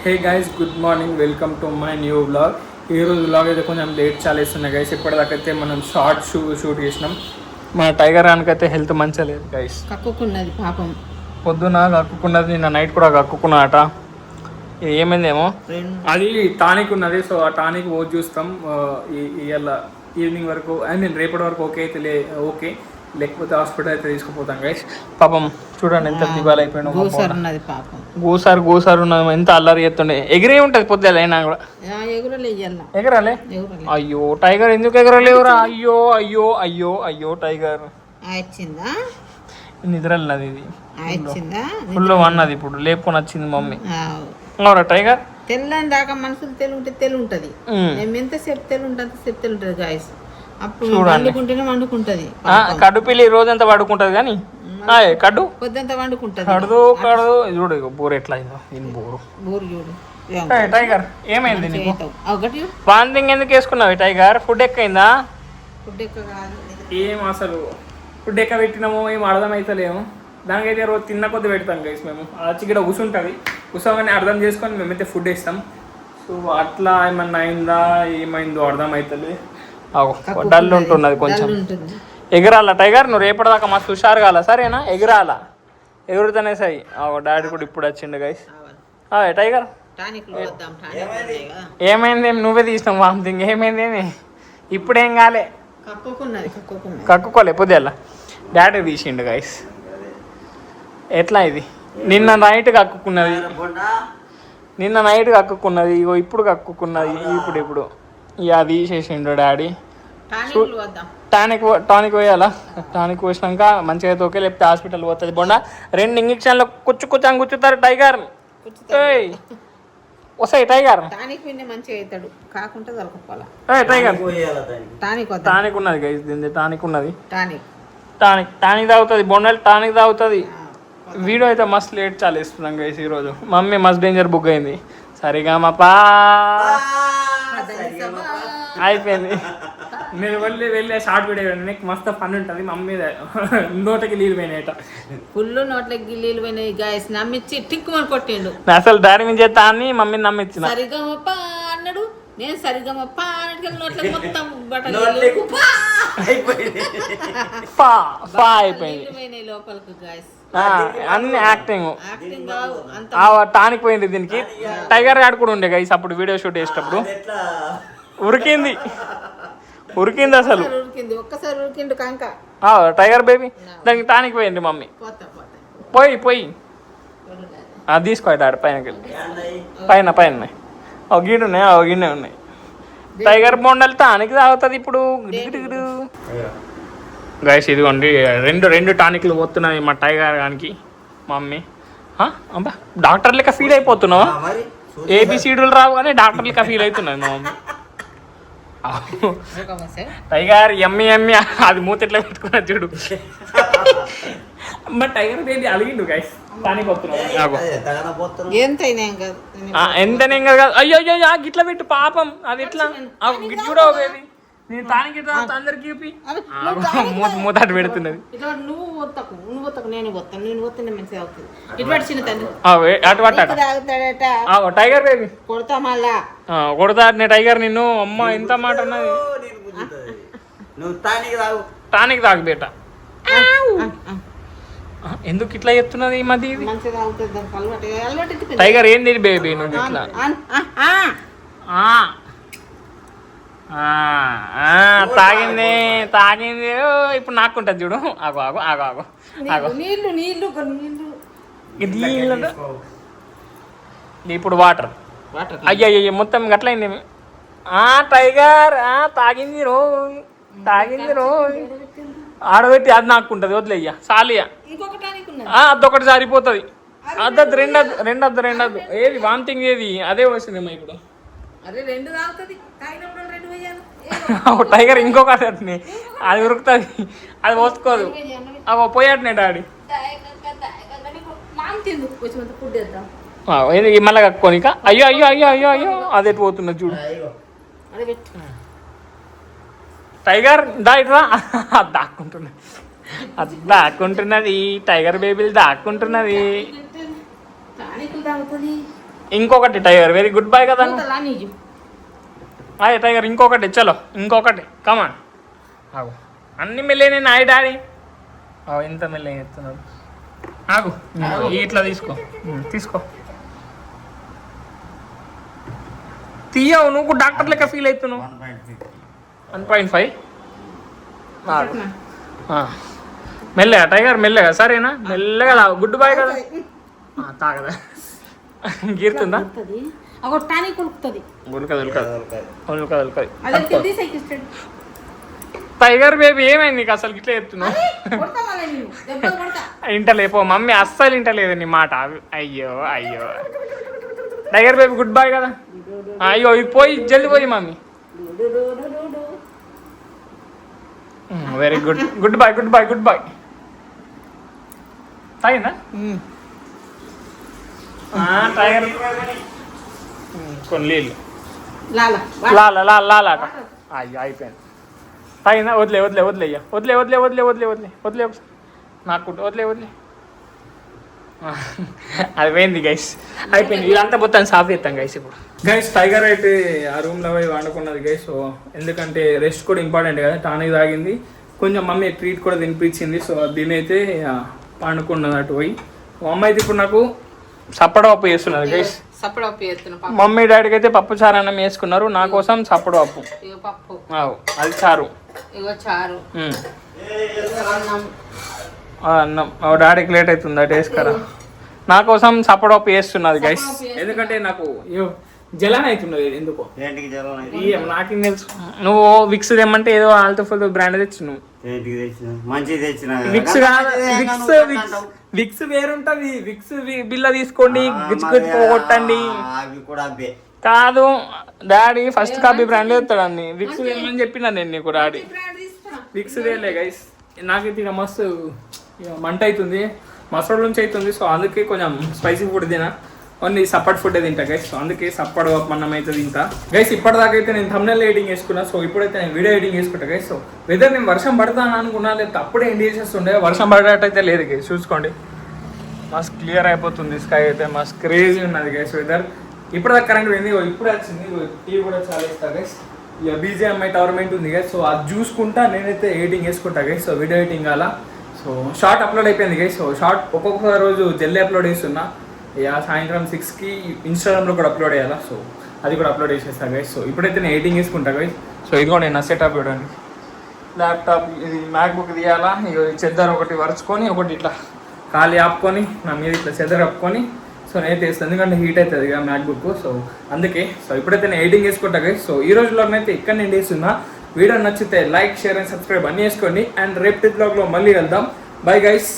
Hey guys, good morning. Welcome to my new vlog. ఈరోజు vlog అయితే కొంచెం late చాలా ఇస్తున్నాయి గైస్. ఇప్పటిదాకైతే మనం షూట్ చేసినాం. మన టైగర్ గానికైతే హెల్త్ మంచిగా లేదు గైస్. కక్కుకున్నది పాపం. పొద్దున కక్కుకున్నది, నిన్న నైట్ కూడా కక్కుకున్నదట. ఇది ఏమైందేమో, అది టానిక్ ఉన్నది. సో ఆ టానిక్ ఓ చూస్తాం ఇవాళ ఈవినింగ్ వరకు, ఐ మీన్ రేపటి వరకు ఓకే అయితే ఓకే, లేకపోతే హాస్పిటల్ అయితే తీసుకుపోతాం గైస్. పాపం చూడండి ఎంత దివాలు అయిపోయినా. గోసారు ఉన్నది, ఎంత అల్లరి చేస్తుండే. ఎగిరే ఉంటుంది పొద్దుల అయినా కూడా. ఎగరాలే. అయ్యో టైగర్ ఎందుకు ఎగరలేవురా? అయ్యో అయ్యో అయ్యో అయ్యో టైగర్ నిద్రన్నది. ఇది ఫుల్ అన్నది. ఇప్పుడు లేపుకొని వచ్చింది మమ్మీ. అవురా టైగర్? తెల్లని దాకా మనుషులు ఉంటే తెలు ఉంటది. మేము ఎంతసేపు తెలు ఉంటే అంతసేపు తెలు ఉంటది గాయస్. అప్పుడు వండుకుంటేనే వండుకుంటది. కడ్డు పిల్లి రోజంతా పడుకుంటది కానీ కడ్డు పొద్దంతా వండుకుంటది. కడదు కడదు చూడు బోర్ ఎట్లా అయిందో. బోరు చూడు. టైగర్ ఏమైంది నీకు? వాంతింగ్ ఎందుకు వేసుకున్నావు టైగర్? ఫుడ్ ఎక్కైందా? ఫుడ్ ఎక్క కాదు ఏం అసలు ఫుడ్ ఎక్క పెట్టినామో ఏం అర్థమైతలేము. దానికైతే రోజు తిన్న కొద్ది పెడతాం గైస్. మేము వచ్చి ఇక్కడ కూర్చుంటుంది, కూర్చోగానే అర్థం చేసుకొని మేమైతే ఫుడ్ ఇస్తాం. సో అట్లా ఏమన్నా అయిందా ఏమైందో అర్థమవుతుంది. డల్ ఉంటున్నది కొంచెం. ఎగరాల టైగర్, నువ్వు రేపటిదాకా మస్తు హుషారు కాల, సరేనా? ఎగరాల, ఎగురుతానే సై. డాడీ కూడా ఇప్పుడు వచ్చిండు గైస్. టైగర్ ఏమైంది? నువ్వే తీసినావు వామిటింగ్. ఏమైంది? ఇప్పుడేం కాలే, కక్కుకోలే. పొద్దుల డాడీ తీసిండు గైస్. ఎట్లా ఇది? నిన్న నైట్ కక్కుకున్నది, ఇగో ఇప్పుడు కక్కుకున్నది. ఇప్పుడు ఇక తీసేసిండు డాడీ. టానిక్ పోయాలా? టానిక్ పోసినాక మంచిగా తోకే, లేకపోతే హాస్పిటల్ పోతుంది. బొండా 2 ఇంజక్షన్లు కుచ్చుకుచ్చాను గుచ్చుతారు టైగర్. వస్తాయి టైగర్. టానిక్ ఉన్నది గైస్, దీని టానిక్ ఉన్నది. టానిక్ తాగుతుంది బొండాలు, టానిక్ తాగుతుంది. వీడియో అయితే మస్తు లేట్ చాలా ఇస్తున్నాం గైస్ ఈరోజు. మమ్మీ మస్తు డేంజర్ బుక్ అయింది. సరిగా మా పా అయిపోయింది. నేను వెళ్ళి షార్ట్ వీడియో నీకు మస్తు ఫన్ ఉంటుంది. మమ్మీ నోటకి నీళ్ళు పోయినాయట, ఫుల్ నోట్లకి నీళ్ళు పోయినాయి గాయస్. నమ్మిచ్చి టిక్కుమని కొట్టిండు. అసలు డాడీ మీద చేస్తా అని మమ్మీని నమ్మించిన. సరిగమప్ప అన్నాడు, నేను సరిగమప్ప నోట్లకి మొత్తం అయిపోయింది లోపలికి గాయస్. అన్ని యాక్టింగ్. టానిక్ పోయింది దీనికి. టైగర్ గార్డ్ కూడా ఉండే గైస్ అప్పుడు వీడియో షూట్ చేసేటప్పుడు. ఉరికింది అసలు. ఒక్కసారి ఉరికిండు కాంక. టైగర్ బేబీ, దానికి టానిక్ పోయింది మమ్మీ. పోయి అది తీసుకో డాడీ. పైన గిన్నె ఉన్నాయి. టైగర్ బొండలు టానిక్ తాగుతుంది ఇప్పుడు. గైస్ ఇదిగోండి, రెండు టానిక్లు పోతున్నాయి మా టైగర్ గానికి. మమ్మీ అబ్బా డాక్టర్ లెక్క ఫీల్ అయిపోతున్నావా? ఏబిసిడీలు రావు కానీ డాక్టర్ లెక్క ఫీల్ అవుతున్నాయి మా మమ్మీ. టైగర్ ఎమ్మి అది మూత ఎట్లా పెట్టుకున్నా చూడు. బట్ టైగర్ బేబీ అలిగిండు గైస్. టానిక్ ఎంతనే కాదు. అయ్యో గిట్లా పెట్టు పాపం. అది ఎట్లా చూడవు బేబీ. నేను టానిక్ అందరికి చూపి మూత అటు పెడుతున్నది. టైగర్ బేబీ కొడతా టైగర్ నిన్ను. అమ్మ ఎంత మాట ఉన్నది. టానిక్ తాగు బేట. ఎందుకు ఇట్లా చెప్తున్నది ఈ మధ్య? టైగర్ ఏంది బేబీ నువ్వు ఇట్లా? తాగింది ఇప్పుడు నాకుంటది చూడు. ఆగు ఇప్పుడు వాటర్. అయ్యో మొత్తం గట్లయింది. టైగర్ తాగింది రో ఆడబెట్టి అది నాకుంటది. వదిలేయ్యా సాలియా, అదొకటి సరిపోతుంది. అద్దద్దు రెండద్దు. ఏది వామిటింగ్ ఏది? అదే వచ్చిందేమో ఇప్పుడు. టైగర్ ఇంకొకటి అది ఉరుకుతుంది, అది పోసుకోదు. పోయాటనే డాడీ. మళ్ళీ కక్కోనిక. అయ్యో అదే పోతున్నది చూడు. టైగర్ ఇట్రా. అది దాక్కుంటున్నది. టైగర్ బేబీలు దాక్కుంటున్నది. ఇంకొకటి టైగర్ వెరీ గుడ్ బై కదా అయ్యే టైగర్ ఇంకొకటి చలో ఇంకొకటి కమాన్ ఆగు అన్ని మెల్లే నాయి డాడీ ఎంత మెల్ల చెప్తున్నాడు ఆగు ఇట్లా తీసుకో తీయవు నువ్వు డాక్టర్ లెక్క ఫీల్ అవుతున్నావు 1.5 మెల్లగా టైగర్ మెల్లగా సరేనా మెల్లగా తాగు గుడ్ బాయ్ కదా తాగదా గీరుతుందా టైగర్ బేబీ ఏమైంది నీకు అసలు ఇట్లా చెప్తున్నావు ఇంటలేపో మమ్మీ అస్సలు ఇంటలేదు నీ మాట అయ్యో టైగర్ బేబీ గుడ్ బాయ్ కదా అయ్యో ఇది పోయి జల్ది పోయి మమ్మీ వెరీ గుడ్ బాయ్ తాగిందా టైగర్ కొన్ని నీళ్ళు లాలా అయ్యో అయిపోయింది తాగిందా వదిలే ఒకసారి నాకు వదిలే అది పోయింది గైస్ అయిపోయింది ఇదంతా మొత్తం సాఫ్ చేస్తాం గైస్ ఇప్పుడు గైస్ టైగర్ అయితే ఆ రూమ్లో పోయి వండుకున్నది గైస్ సో ఎందుకంటే రెస్ట్ కూడా ఇంపార్టెంట్ కదా టానిక్ తాగింది కొంచెం మమ్మీ ట్రీట్ కూడా తినిపించింది సో దీని అయితే పండుకున్నది అటు పోయి అమ్మ అయితే ఇప్పుడు నాకు సప్పడ పప్పు చేస్తున్నారు గైస్ మమ్మీ డాడీకి అయితే పప్పు చారు అన్నం వేసుకున్నారు నా కోసం సప్పడ పప్పు అది చారు అన్నం డాడీకి లేట్ అవుతుంది అటు వేసుకరా నా కోసం సప్పడ పప్పు వేస్తున్నది గైస్ ఎందుకంటే నాకు జలాన్ అవుతున్నది ఎందుకో నాకేం తెలుసు నువ్వు విక్స్ తెమ్మంటే ఏదో ఆల్తో బ్రాండ్ తెచ్చు నువ్వు విక్స్ కాదు విక్స్ వేరుంటది విక్స్ బిల్ల తీసుకోండి కొట్టండి కాదు డాడీ ఫస్ట్ కాపీ బ్రాండ్ తెస్తాడు అన్ని విక్స్ వేయమని చెప్పినా నేను నీకు డాడీ విక్స్ వేయలే గైస్ నాకైతే ఇక మస్తు మంట అవుతుంది మసాలా నుంచి అవుతుంది సో అందుకే కొంచెం స్పైసీ ఫుడ్ తినా ఓన్లీ సప్పటి ఫుడ్ తింటా గైస్ సో అందుకే సప్పటి అన్నం అయితే తింటా గైస్ ఇప్పటిదాకా అయితే నేను థంబ్నెల్ ఎడిటింగ్ చేసుకున్నా సో ఇప్పుడైతే నేను వీడియో ఎడిటింగ్ చేసుకుంటా గైస్ సో వెదర్ నేను వర్షం పడతాను అనుకున్నా లేకపోతే అప్పుడే ఎండ్ చేసేస్తుండే వర్షం పడేటైతే లేదు గైస్ చూసుకోండి మస్త్ క్లియర్ అయిపోతుంది స్కై అయితే మస్త్ క్రేజీ ఉన్నది గైస్ వెదర్ ఇప్పటిదాకా కరెంట్ పోయింది ఇప్పుడే వచ్చింది టీవీ కూడా చాలా ఇస్తా గైస్ ఇక బీజేఎంఐ టవర్మెంట్ ఉంది గైస్ సో అది చూసుకుంటా నేనైతే ఎడిటింగ్ చేసుకుంటా గైస్ సో వీడియో ఎడిటింగ్ అలా సో షార్ట్ అప్లోడ్ అయిపోయింది గైస్ సో షార్ట్ ఒక్కొక్క రోజు జల్దీ అప్లోడ్ చేస్తున్నా ఇక సాయంత్రం 6కి ఇన్స్టాగ్రామ్లో కూడా అప్లోడ్ చేయాలా సో అది కూడా అప్లోడ్ చేసేస్తా గైస్ సో ఇప్పుడైతే నేను ఎడిటింగ్ చేసుకుంటా గైస్ సో ఇదిగో నేను నా సెటప్ చూడండి ల్యాప్టాప్ ఇది మ్యాక్బుక్ తీయాలా ఇక చెద్దరు ఒకటి వరుచుకొని ఒకటి ఇట్లా ఖాళీ ఆపుకొని నా మీద ఇట్లా చెద్దరు ఆపుకొని సో నేనైతే వేస్తాను ఎందుకంటే హీట్ అవుతుంది ఇక మ్యాక్బుక్ సో అందుకే సో ఇప్పుడైతే నేను ఎడిటింగ్ చేసుకుంటా గైస్ సో ఈ రోజులోనైతే ఇక్కడ నేను వేస్తున్నా వీడియో నచ్చితే లైక్ షేర్ అండ్ సబ్స్క్రైబ్ అన్నీ చేసుకోండి అండ్ రేపు బ్లాగ్లో మళ్ళీ వెళ్దాం బై గైస్